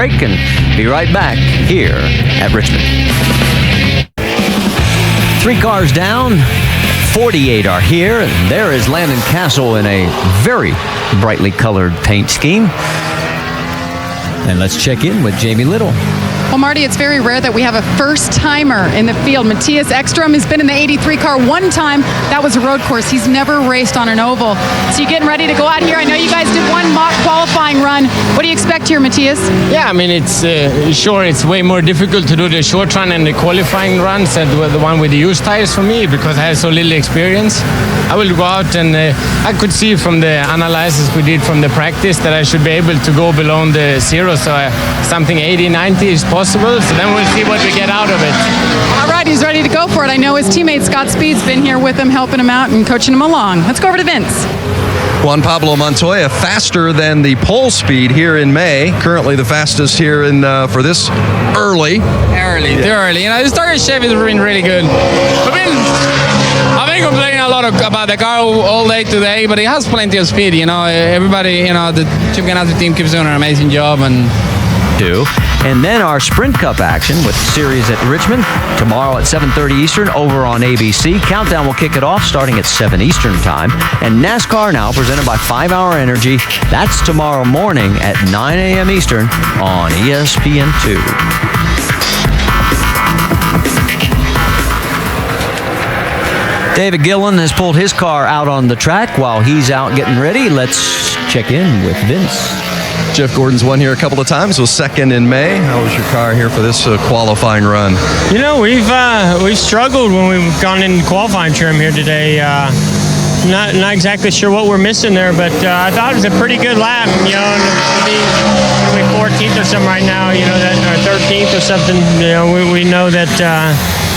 break and be right back here at Richmond. 3 cars down, 48 are here. There is Landon Castle in a very brightly colored paint scheme. And let's check in with Jamie Little. Well, Marty, it's very rare that we have a first-timer in the field. Matthias Ekstrom has been in the 83 car one time. That was a road course. He's never raced on an oval. So you're getting ready to go out here. I know you guys did one mock qualifying run. What do you expect here, Matthias? Yeah, I mean, it's sure it's way more difficult to do the short run and the qualifying runs than the one with the used tires for me because I have so little experience. I will go out and I could see from the analysis we did from the practice that I should be able to go below the zero. So something 80, 90 is possible. So then we'll see what we get out of it. All right, he's ready to go for it. I know his teammate Scott Speed's been here with him, helping him out and coaching him along. Let's go over to Vince. Juan Pablo Montoya faster than the pole speed here in May. Currently the fastest here in for this early. Too early. You know, the starter shape has been really good. I've been complaining a lot about the car all day today, but it has plenty of speed. You know, everybody, you know, the Chip Ganassi team keeps doing an amazing job. And then our Sprint Cup action with the series at Richmond tomorrow at 7:30 Eastern over on ABC. Countdown will kick it off starting at 7 Eastern time. And NASCAR now presented by 5 Hour Energy. That's tomorrow morning at 9 a.m. Eastern on ESPN2. David Gillen has pulled his car out on the track while he's out getting ready. Let's check in with Vince. Jeff Gordon's won here a couple of times, was second in May. How was your car here for this qualifying run? You know, we've struggled when we've gone in qualifying trim here today. Not exactly sure what we're missing there, but I thought it was a pretty good lap. You know, we're 14th or something right now. You know, that or 13th or something. You know, we know that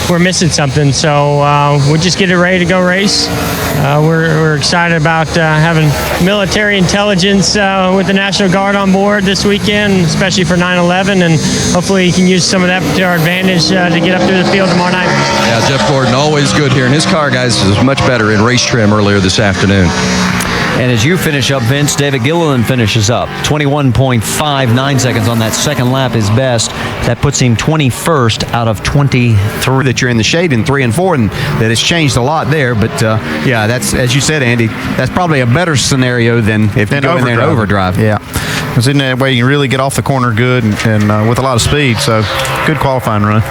we're missing something, so we'll just get it ready to go race. We're excited about having military intelligence with the National Guard on board this weekend, especially for 9/11, and hopefully he can use some of that to our advantage to get up through the field tomorrow night. Yeah, Jeff Gordon always good here, and his car, guys, is much better in race trim earlier this afternoon. And as you finish up, Vince, David Gilliland finishes up. 21.59 seconds on that second lap is best. That puts him 21st out of 23. That you're in the shade in 3 and 4, and that it's changed a lot there. But, yeah, that's, as you said, Andy, that's probably a better scenario than if you go in there and overdrive. Yeah, because in that way you can really get off the corner good and with a lot of speed. So, good qualifying run.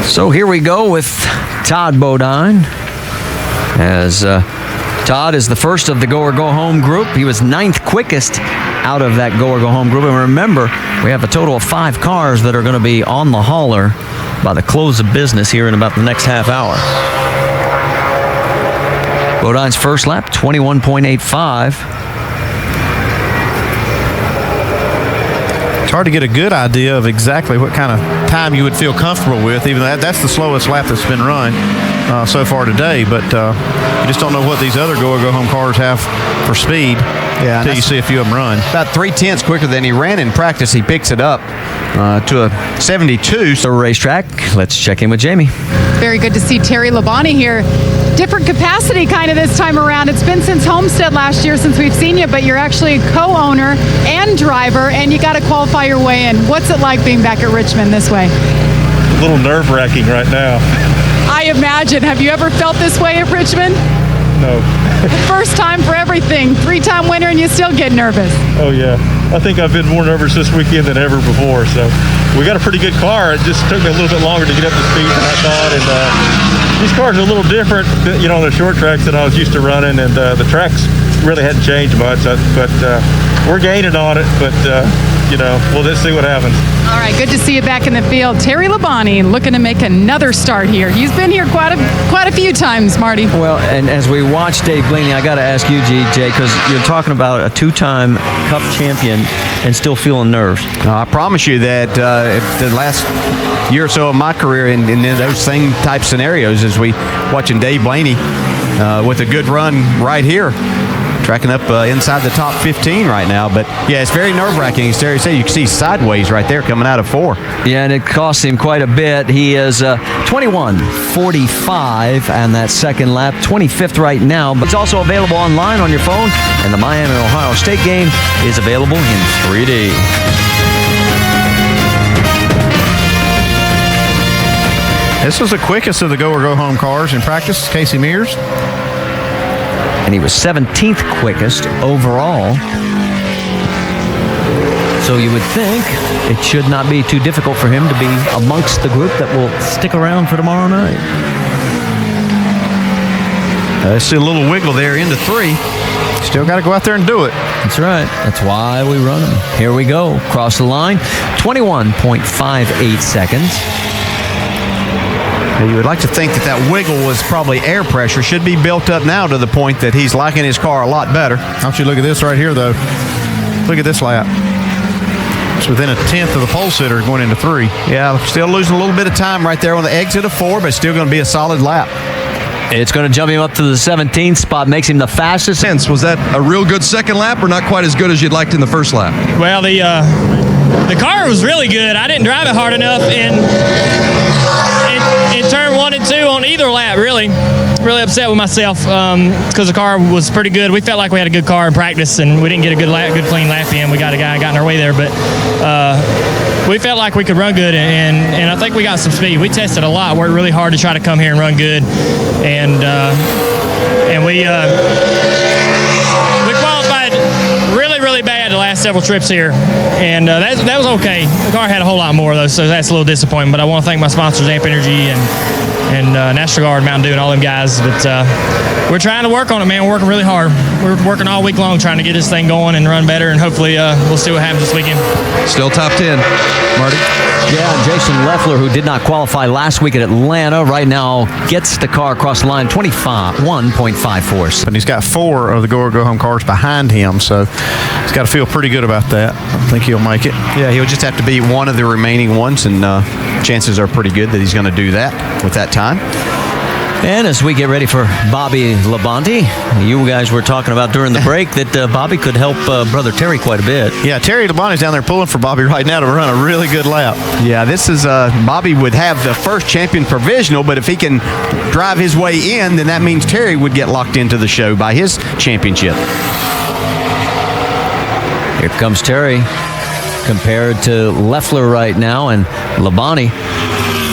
So here we go with Todd Bodine. As Todd is the first of the go or go home group. He was 9th quickest out of that go or go home group. And remember, we have a total of 5 cars that are going to be on the hauler by the close of business here in about the next half hour. Bodine's first lap, 21.85. It's hard to get a good idea of exactly what kind of time you would feel comfortable with, even though that's the slowest lap that's been run so far today. But you just don't know what these other go-home cars have for speed until you see a few of them run. About 0.3 quicker than he ran in practice. He picks it up to a 72. So racetrack, let's check in with Jamie. Very good to see Terry Labonte here. Different capacity kind of this time around. It's been since Homestead last year since we've seen you, but you're actually a co-owner and driver, and you got to qualify your way in. What's it like being back at Richmond this way? A little nerve-wracking right now. I imagine. Have you ever felt this way at Richmond? No. First time for everything. 3-time winner, and you still get nervous. Oh, yeah. I think I've been more nervous this weekend than ever before. So we got a pretty good car. It just took me a little bit longer to get up to speed than I thought. And these cars are a little different, you know, on the short tracks that I was used to running. And the tracks really hadn't changed much. But we're gaining on it. But, you know, we'll just see what happens. All right, good to see you back in the field. Terry Labonte looking to make another start here. He's been here quite a few times, Marty. Well, and as we watch Dave Blaney, I got to ask you, GJ, because you're talking about a 2-time Cup champion and still feeling nerves. I promise you that the last year or so of my career in those same type scenarios as we watching Dave Blaney with a good run right here. tracking up inside the top 15 right now. But, yeah, it's very nerve-wracking. As Terry said, you can see sideways right there coming out of 4. Yeah, and it cost him quite a bit. He is 21:45 and that second lap, 25th right now. But it's also available online on your phone, and the Miami-Ohio State game is available in 3D. This was the quickest of the go-or-go-home cars in practice, Casey Mears. And he was 17th quickest overall. So you would think it should not be too difficult for him to be amongst the group that will stick around for tomorrow night. I see a little wiggle there into 3. Still got to go out there and do it. That's right. That's why we run them. Here we go. Cross the line. 21.58 seconds. You would like to think that wiggle was probably air pressure. Should be built up now to the point that he's liking his car a lot better. Don't you look at this right here, though. Look at this lap. It's within a tenth of the pole sitter going into 3. Yeah, still losing a little bit of time right there on the exit of 4, but still going to be a solid lap. It's going to jump him up to the 17th spot, makes him the fastest. Was that a real good second lap or not quite as good as you'd liked in the first lap? Well, the car was really good. I didn't drive it hard enough in turn 1 and 2 on either lap, really upset with myself because the car was pretty good. We felt like we had a good car in practice, and we didn't get a good clean lap in. We got a guy got in our way there, but we felt like we could run good, and I think we got some speed. We tested a lot, worked really hard to try to come here and run good, and we qualified really bad the last several trips here, and that was okay. The car had a whole lot more though, so that's a little disappointing. But I want to thank my sponsors, Amp Energy and National Guard, Mountain Dew, and all them guys. But we're trying to work on it, man. We're working really hard. We're working all week long trying to get this thing going and run better, and hopefully we'll see what happens this weekend. Still top 10, Marty. Yeah, Jason Leffler, who did not qualify last week at Atlanta, right now gets the car across the line, 1.54. And he's got 4 of the go-or-go-home cars behind him, so he's got to feel pretty good about that. I think he'll make it. Yeah, he'll just have to beat one of the remaining ones, and chances are pretty good that he's going to do that with that time. And as we get ready for Bobby Labonte, you guys were talking about during the break that Bobby could help brother Terry quite a bit. Yeah, Terry Labonte's down there pulling for Bobby right now to run a really good lap. Yeah, this is Bobby would have the first champion provisional, but if he can drive his way in, then that means Terry would get locked into the show by his championship. Here comes Terry compared to Leffler right now, and Labonte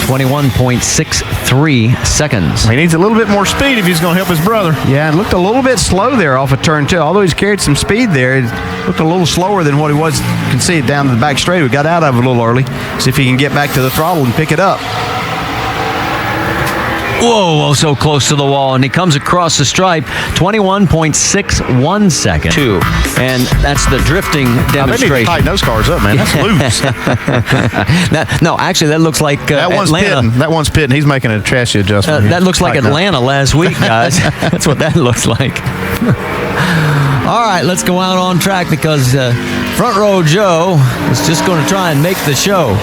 21.63 seconds. He needs a little bit more speed if he's going to help his brother. Yeah, it looked a little bit slow there off of turn 2. Although he's carried some speed there, it looked a little slower than what he was. You can see it down the back straight. We got out of it a little early. See if he can get back to the throttle and pick it up. Whoa, so close to the wall, and he comes across the stripe, 21.61 seconds. 2, and that's the drifting demonstration. They need to tighten those cars up, man. That's loose. No, actually, that looks like that one's Atlanta. Pitting. That one's pitting. He's making a chassis adjustment. That looks like Atlanta last week, guys. That's what that looks like. All right, let's go out on track because Front Row Joe is just going to try and make the show.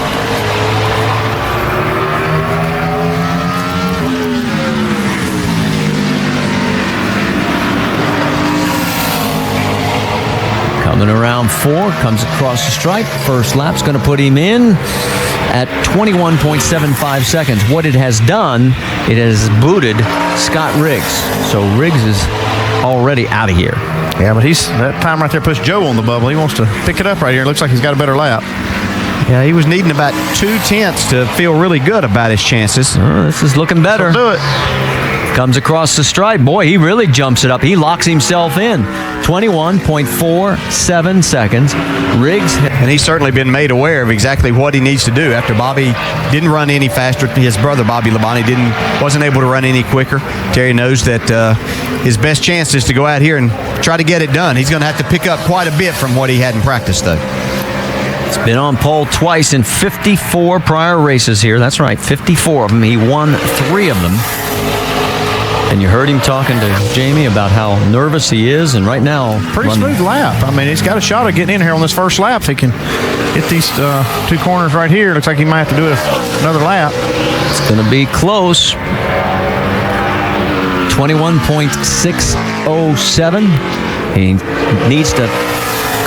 Coming around 4, comes across the stripe. First lap's going to put him in at 21.75 seconds. What it has done, it has booted Scott Riggs. So Riggs is already out of here. Yeah, but that time right there puts Joe on the bubble. He wants to pick it up right here. It looks like he's got a better lap. Yeah, he was needing about 2/10 to feel really good about his chances. This is looking better. He'll do it. Comes across the stripe. Boy, he really jumps it up. He locks himself in. 21.47 seconds. Riggs. And he's certainly been made aware of exactly what he needs to do after Bobby didn't run any faster. His brother, Bobby Labonte, wasn't able to run any quicker. Terry knows that his best chance is to go out here and try to get it done. He's going to have to pick up quite a bit from what he had in practice, though. He's been on pole twice in 54 prior races here. That's right, 54 of them. He won 3 of them. And you heard him talking to Jamie about how nervous he is, and right now... Pretty smooth lap. I mean, he's got a shot at getting in here on this first lap. If he can hit these 2 corners right here, looks like he might have to do another lap. It's going to be close. 21.607. He needs to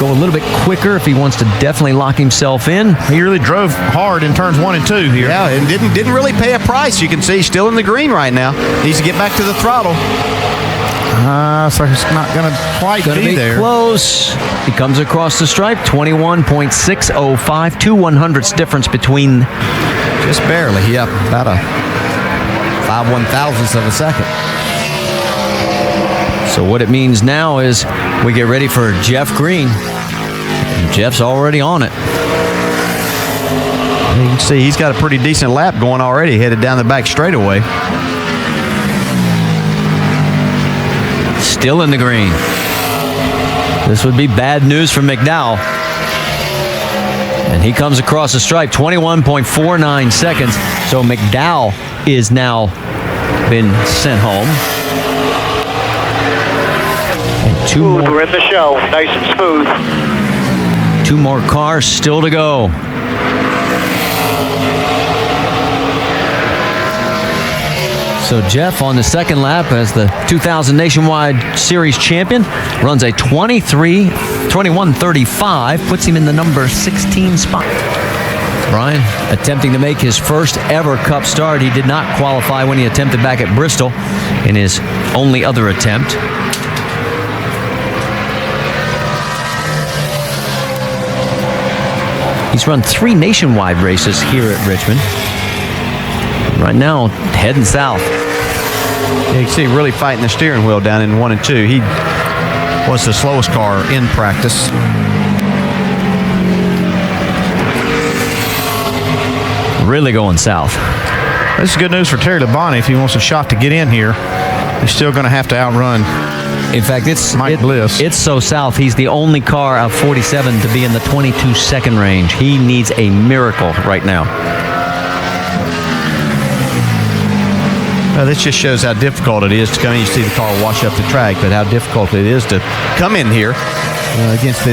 go a little bit quicker if he wants to definitely lock himself in. He really drove hard in turns 1 and 2 here. Yeah, and didn't really pay a price. You can see he's still in the green right now. Needs to get back to the throttle. So it's not going to quite be there. Close. He comes across the stripe. 21.605. 2 100ths difference between. Just barely. Yeah, about a 5 1,000ths of a second. So what it means now is we get ready for Jeff Green. And Jeff's already on it. You can see he's got a pretty decent lap going already, headed down the back straightaway. Still in the green. This would be bad news for McDowell. And he comes across the stripe, 21.49 seconds. So McDowell is now been sent home. And two more. We're in the show, nice and smooth. 2 more cars still to go. So Jeff on the second lap as the 2000 Nationwide Series champion runs a 21:35, puts him in the number 16 spot. Brian attempting to make his first ever Cup start. He did not qualify when he attempted back at Bristol in his only other attempt. He's run 3 nationwide races here at Richmond. Right now, heading south. Yeah, you can see really fighting the steering wheel down in 1 and 2. He was the slowest car in practice. Really going south. This is good news for Terry Labonte if he wants a shot to get in here. He's still going to have to outrun. In fact, it's Mike Bliss. It's so south. He's the only car out of 47 to be in the 22-second range. He needs a miracle right now. Well, this just shows how difficult it is to come in. You see the car wash up the track, but how difficult it is to come in here against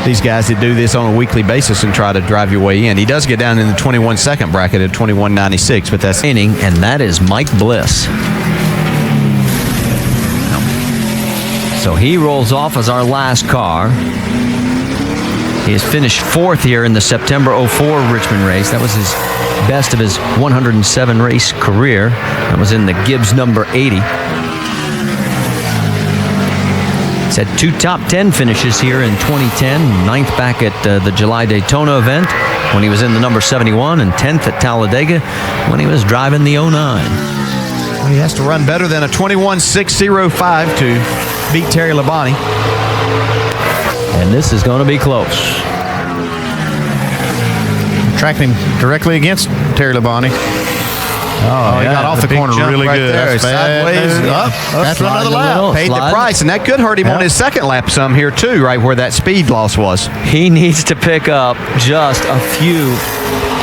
these guys that do this on a weekly basis and try to drive your way in. He does get down in the 21-second bracket at 21.96, but that's inning, and that is Mike Bliss. So he rolls off as our last car. He has finished 4th here in the September 04 Richmond race. That was his best of his 107 race career. That was in the Gibbs number 80. He's had 2 top 10 finishes here in 2010. 9th back at the July Daytona event when he was in the number 71, and 10th at Talladega when he was driving the 09. Well, he has to run better than a 21.605 to beat Terry Labonte. And this is going to be close. Tracking him directly against Terry Labonte. Oh, he got off the corner really right good. There. That's bad. Sideways. That's another lap. Paid the price, and that could hurt him on his second lap some here too, right where that speed loss was. He needs to pick up just a few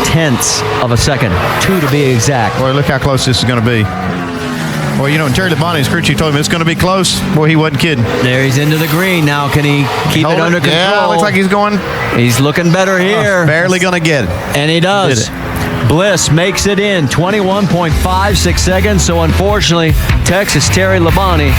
tenths of a second, 2 to be exact. Boy, look how close this is going to be. Well, you know, when Terry Labonte's crew chief told him it's going to be close, boy, he wasn't kidding. There, he's into the green now. Can he keep it under control? Yeah, looks like he's going. He's looking better here. Barely going to get it. And he does. Bliss makes it in 21.56 seconds. So unfortunately, Texas Terry Labonte